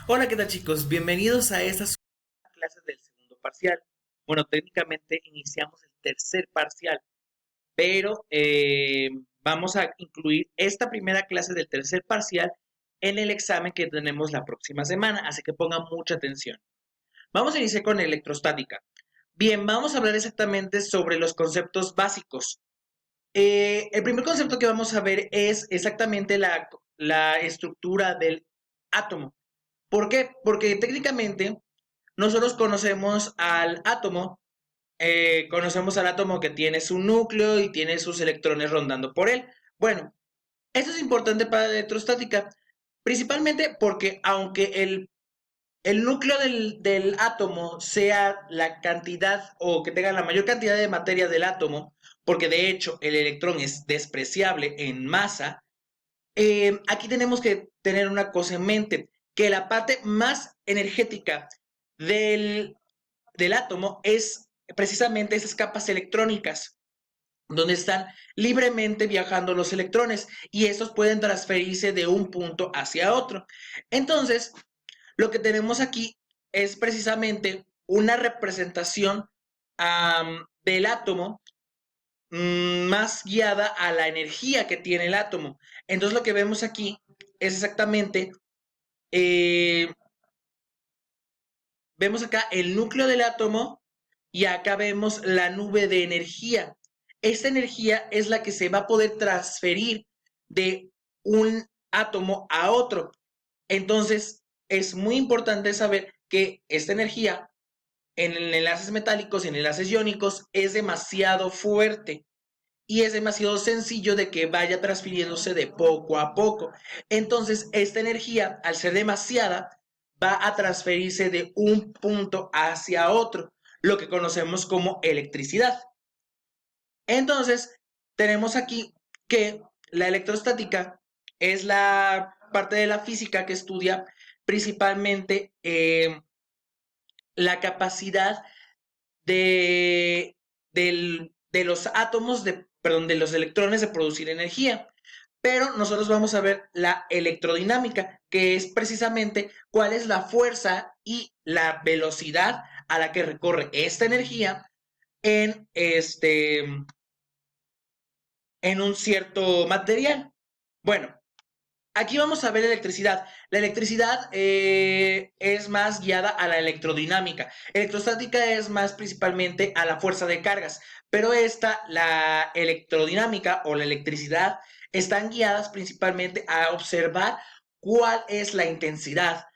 Hola, ¿qué tal chicos? Bienvenidos a estas clases del segundo parcial. Bueno, técnicamente iniciamos el tercer parcial, pero vamos a incluir esta primera clase del tercer parcial en el examen que tenemos la próxima semana, así que pongan mucha atención. Vamos a iniciar con electrostática. Bien, vamos a hablar exactamente sobre los conceptos básicos. El primer concepto que vamos a ver es exactamente la estructura del átomo. ¿Por qué? Porque técnicamente nosotros conocemos al átomo que tiene su núcleo y tiene sus electrones rondando por él. Bueno, esto es importante para la electrostática, principalmente porque aunque el núcleo del átomo sea la cantidad o que tenga la mayor cantidad de materia del átomo, porque de hecho el electrón es despreciable en masa, aquí tenemos que tener una cosa en mente, que la parte más energética del, del átomo es precisamente esas capas electrónicas, donde están libremente viajando los electrones y estos pueden transferirse de un punto hacia otro. Entonces, lo que tenemos aquí es precisamente una representación del átomo más guiada a la energía que tiene el átomo. Entonces lo que vemos aquí es exactamente, eh, vemos acá el núcleo del átomo y acá vemos la nube de energía. Esta energía es la que se va a poder transferir de un átomo a otro. Entonces es muy importante saber que esta energía en enlaces metálicos y en enlaces iónicos es demasiado fuerte y es demasiado sencillo de que vaya transfiriéndose de poco a poco. Entonces, esta energía, al ser demasiada, va a transferirse de un punto hacia otro, lo que conocemos como electricidad. Entonces, tenemos aquí que la electrostática es la parte de la física que estudia principalmente la capacidad de los átomos, perdón, de los electrones de producir energía. Pero nosotros vamos a ver la electrodinámica, que es precisamente cuál es la fuerza y la velocidad a la que recorre esta energía en, en un cierto material. Bueno, aquí vamos a ver electricidad. La electricidad es más guiada a la electrodinámica. Electrostática es más principalmente a la fuerza de cargas. Pero esta, la electrodinámica o la electricidad, están guiadas principalmente a observar cuál es la intensidad,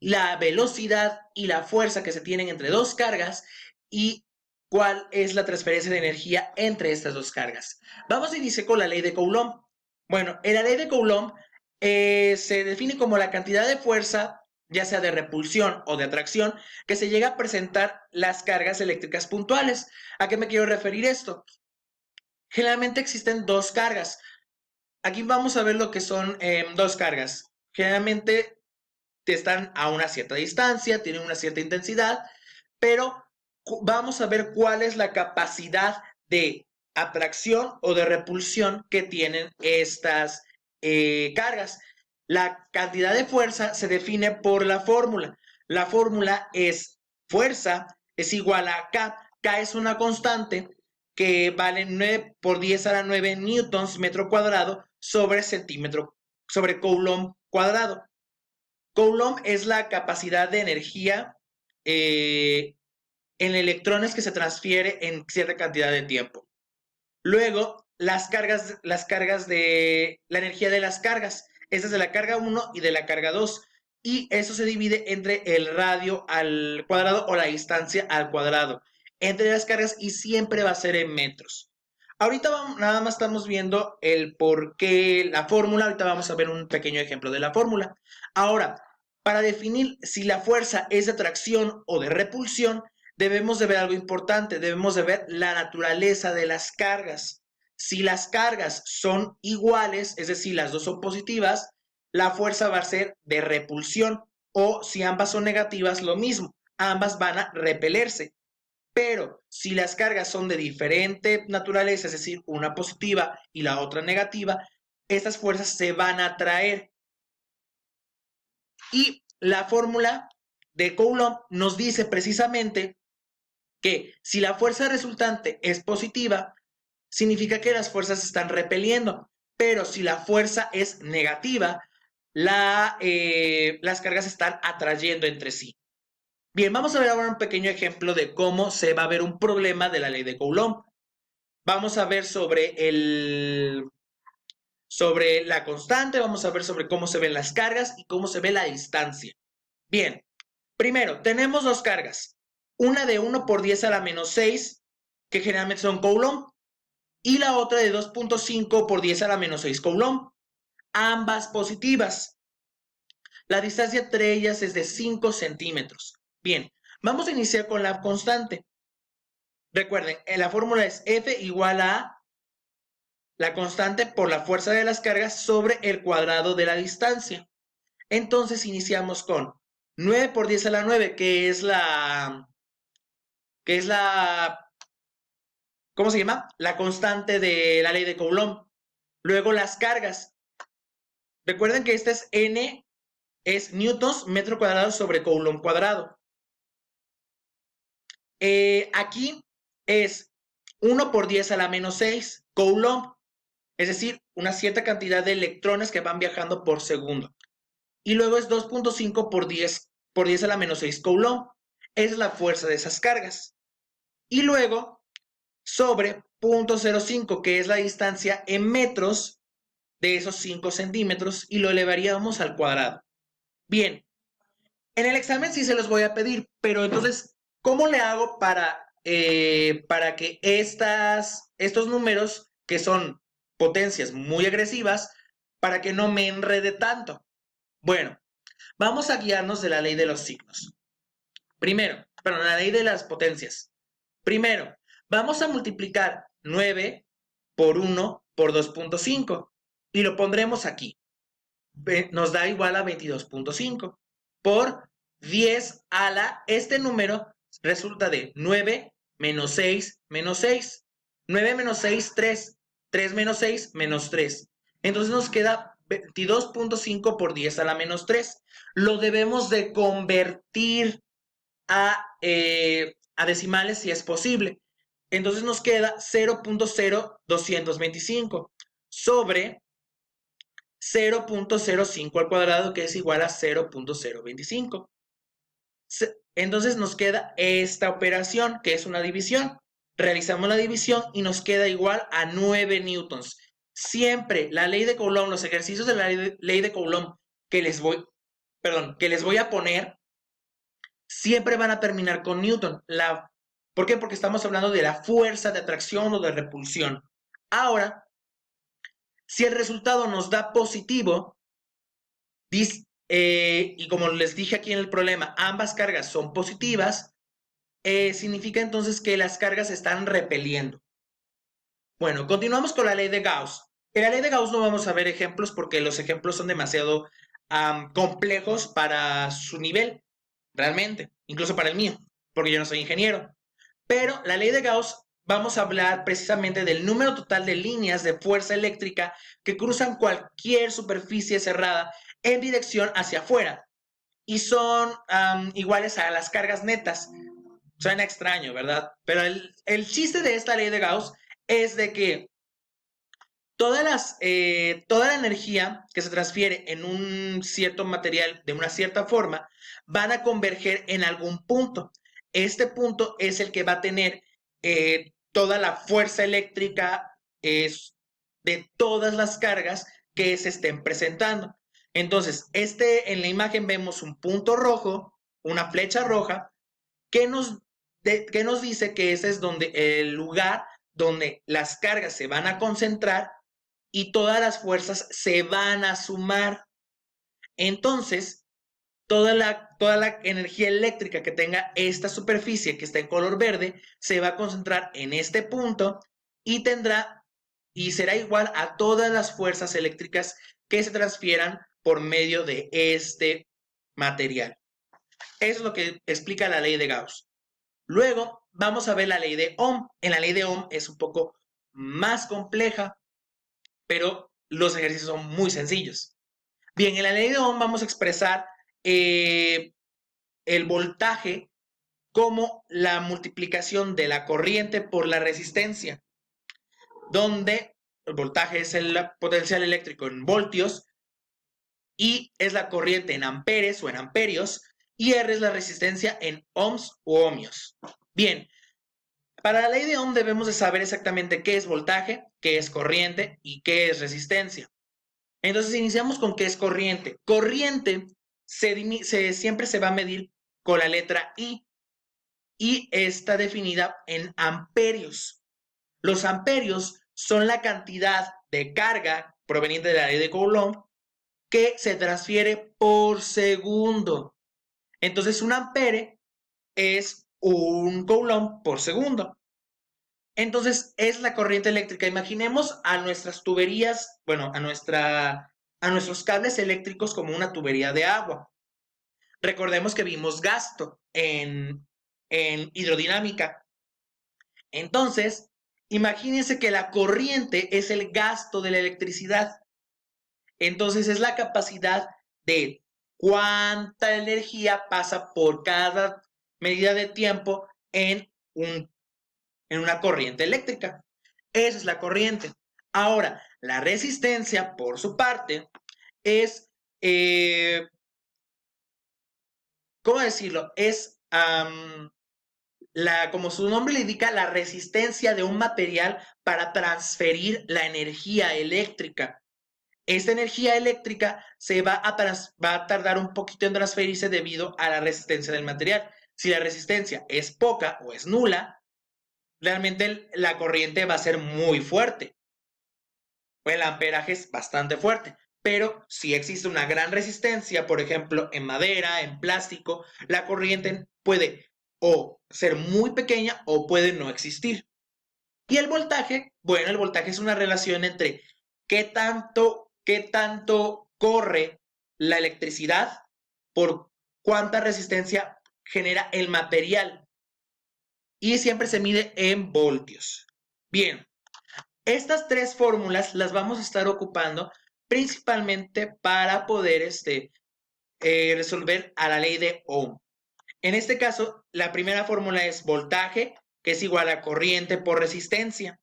la velocidad y la fuerza que se tienen entre dos cargas y cuál es la transferencia de energía entre estas dos cargas. Vamos a iniciar con la ley de Coulomb. Bueno, en la ley de Coulomb se define como la cantidad de fuerza, ya sea de repulsión o de atracción, que se llega a presentar las cargas eléctricas puntuales. ¿A qué me quiero referir esto? Generalmente existen dos cargas. Aquí vamos a ver lo que son dos cargas. Generalmente están a una cierta distancia, tienen una cierta intensidad, pero vamos a ver cuál es la capacidad de atracción o de repulsión que tienen estas cargas. La cantidad de fuerza se define por la fórmula. La fórmula es fuerza es igual a K. K es una constante que vale 9 por 10 a la 9 newtons metro cuadrado sobre centímetro sobre coulomb cuadrado. Coulomb es la capacidad de energía en electrones que se transfiere en cierta cantidad de tiempo. Luego, las cargas de la energía de las cargas. Esta es de la carga 1 y de la carga 2. Y eso se divide entre el radio al cuadrado o la distancia al cuadrado entre las cargas y siempre va a ser en metros. Ahorita nada más estamos viendo el por qué la fórmula. Ahorita vamos a ver un pequeño ejemplo de la fórmula. Ahora, para definir si la fuerza es de atracción o de repulsión, debemos de ver algo importante, debemos de ver la naturaleza de las cargas. Si las cargas son iguales, es decir, las dos son positivas, la fuerza va a ser de repulsión, o si ambas son negativas, lo mismo, ambas van a repelerse. Pero si las cargas son de diferente naturaleza, es decir, una positiva y la otra negativa, estas fuerzas se van a atraer. Y la fórmula de Coulomb nos dice precisamente que si la fuerza resultante es positiva, significa que las fuerzas se están repeliendo, pero si la fuerza es negativa, las cargas se están atrayendo entre sí. Bien, vamos a ver ahora un pequeño ejemplo de cómo se va a ver un problema de la ley de Coulomb. Vamos a ver sobre la constante, vamos a ver sobre cómo se ven las cargas y cómo se ve la distancia. Bien, primero, tenemos dos cargas. Una de 1 por 10 a la menos 6, que generalmente son Coulomb, y la otra de 2.5 por 10 a la menos 6 Coulomb, ambas positivas. La distancia entre ellas es de 5 centímetros. Bien, vamos a iniciar con la constante. Recuerden, la fórmula es F igual a la constante por la fuerza de las cargas sobre el cuadrado de la distancia. Entonces iniciamos con 9 por 10 a la 9, que es la, ¿cómo se llama? La constante de la ley de Coulomb. Luego las cargas. Recuerden que esta es N, es newtons metro cuadrado sobre Coulomb cuadrado. Aquí es 1 por 10 a la menos 6 Coulomb, es decir, una cierta cantidad de electrones que van viajando por segundo. Y luego es 2.5 por 10 a la menos 6 Coulomb. Esa es la fuerza de esas cargas. Y luego sobre 0.05, que es la distancia en metros de esos 5 centímetros, y lo elevaríamos al cuadrado. Bien, en el examen sí se los voy a pedir, pero entonces, ¿cómo le hago para que estos números, que son potencias muy agresivas, para que no me enrede tanto? Bueno, vamos a guiarnos de la ley de los signos. Primero, perdón, la ley de las potencias. Primero, vamos a multiplicar 9 por 1 por 2.5 y lo pondremos aquí. Nos da igual a 22.5 por 10 a la, este número resulta de 9 menos 6 menos 6. 9 menos 6, 3. 3 menos 6, menos 3. Entonces nos queda 22.5 por 10 a la menos 3. Lo debemos de convertir a decimales si es posible. Entonces nos queda 0.0225 sobre 0.05 al cuadrado, que es igual a 0.025. Entonces nos queda esta operación, que es una división. Realizamos la división y nos queda igual a 9 newtons. Siempre la ley de Coulomb, los ejercicios de la ley de Coulomb que les voy a poner, siempre van a terminar con Newton. ¿Por qué? Porque estamos hablando de la fuerza de atracción o de repulsión. Ahora, si el resultado nos da positivo, y como les dije aquí en el problema, ambas cargas son positivas, significa entonces que las cargas se están repeliendo. Bueno, continuamos con la ley de Gauss. En la ley de Gauss no vamos a ver ejemplos porque los ejemplos son demasiado complejos para su nivel, realmente, incluso para el mío, porque yo no soy ingeniero. Pero la ley de Gauss, vamos a hablar precisamente del número total de líneas de fuerza eléctrica que cruzan cualquier superficie cerrada en dirección hacia afuera y son iguales a las cargas netas. Suena extraño, ¿verdad? Pero el chiste de esta ley de Gauss es de que toda la energía que se transfiere en un cierto material de una cierta forma van a converger en algún punto. Este punto es el que va a tener toda la fuerza eléctrica de todas las cargas que se estén presentando. Entonces, en la imagen vemos un punto rojo, una flecha roja, que nos dice que ese es el lugar donde las cargas se van a concentrar y todas las fuerzas se van a sumar. Entonces, toda la energía eléctrica que tenga esta superficie que está en color verde se va a concentrar en este punto y será igual a todas las fuerzas eléctricas que se transfieran por medio de este material. Eso es lo que explica la ley de Gauss. Luego vamos a ver la ley de Ohm. En la ley de Ohm es un poco más compleja, pero los ejercicios son muy sencillos. Bien, en la ley de Ohm vamos a expresar el voltaje como la multiplicación de la corriente por la resistencia, donde el voltaje es el potencial eléctrico en voltios, I es la corriente en amperes o en amperios, y R es la resistencia en ohms o ohmios. Bien, para la ley de Ohm debemos de saber exactamente qué es voltaje, qué es corriente y qué es resistencia. Entonces iniciamos con qué es corriente. Corriente siempre se va a medir con la letra I y está definida en amperios. Los amperios son la cantidad de carga proveniente de la ley de Coulomb que se transfiere por segundo. Entonces un ampere es un Coulomb por segundo. Entonces es la corriente eléctrica. Imaginemos a nuestras tuberías, bueno, a nuestros cables eléctricos como una tubería de agua. Recordemos que vimos gasto en hidrodinámica. Entonces, imagínense que la corriente es el gasto de la electricidad. Entonces es la capacidad de cuánta energía pasa por cada medida de tiempo en una corriente eléctrica. Esa es la corriente. Ahora, la resistencia, por su parte, es, ¿cómo decirlo? Es, como su nombre le indica, la resistencia de un material para transferir la energía eléctrica. Esta energía eléctrica va a tardar un poquito en transferirse debido a la resistencia del material. Si la resistencia es poca o es nula, realmente la corriente va a ser muy fuerte. El amperaje es bastante fuerte. Pero si existe una gran resistencia, por ejemplo, en madera, en plástico, la corriente puede o ser muy pequeña o puede no existir. Y el voltaje, bueno, el voltaje es una relación entre qué tanto corre la electricidad por cuánta resistencia genera el material. Y siempre se mide en voltios. Bien, estas tres fórmulas las vamos a estar ocupando principalmente para poder resolver a la ley de Ohm. En este caso, la primera fórmula es voltaje, que es igual a corriente por resistencia.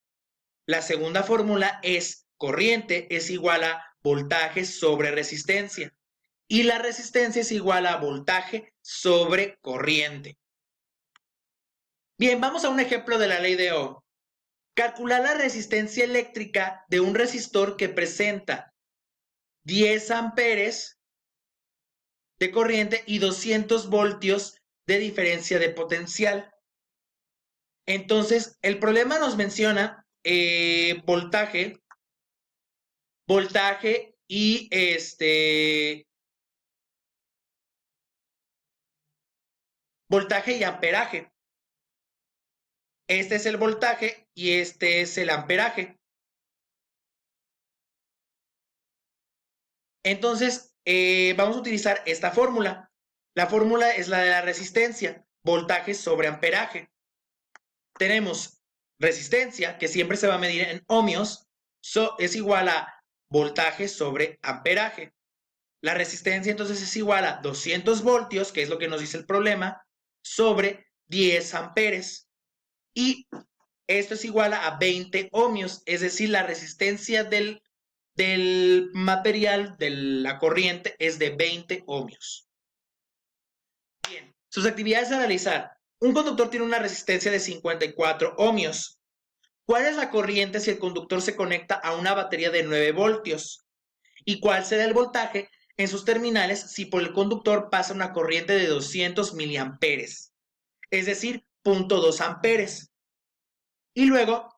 La segunda fórmula es corriente es igual a voltaje sobre resistencia. Y la resistencia es igual a voltaje sobre corriente. Bien, vamos a un ejemplo de la ley de Ohm. Calcular la resistencia eléctrica de un resistor que presenta 10 amperes de corriente y 200 voltios de diferencia de potencial. Entonces, el problema nos menciona voltaje y voltaje y amperaje. Este es el voltaje y este es el amperaje. Entonces, vamos a utilizar esta fórmula. La fórmula es la de la resistencia, voltaje sobre amperaje. Tenemos resistencia, que siempre se va a medir en ohmios, es igual a voltaje sobre amperaje. La resistencia entonces es igual a 200 voltios, que es lo que nos dice el problema, sobre 10 amperes. Y esto es igual a 20 ohmios, es decir, la resistencia del material, de la corriente, es de 20 ohmios. Bien, sus actividades a realizar. Un conductor tiene una resistencia de 54 ohmios. ¿Cuál es la corriente si el conductor se conecta a una batería de 9 voltios? ¿Y cuál será el voltaje en sus terminales si por el conductor pasa una corriente de 200 miliamperes? Es decir, 0.2 amperes. Y luego,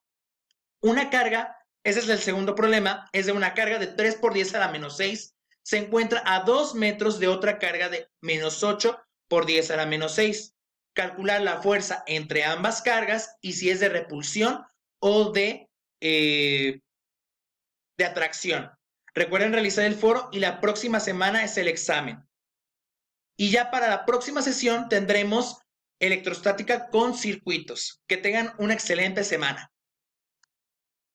una carga, ese es el segundo problema, es de una carga de 3 por 10 a la menos 6, se encuentra a 2 metros de otra carga de menos 8 por 10 a la menos 6. Calcular la fuerza entre ambas cargas y si es de repulsión o de atracción. Recuerden realizar el foro y la próxima semana es el examen. Y ya para la próxima sesión tendremos electrostática con circuitos. Que tengan una excelente semana.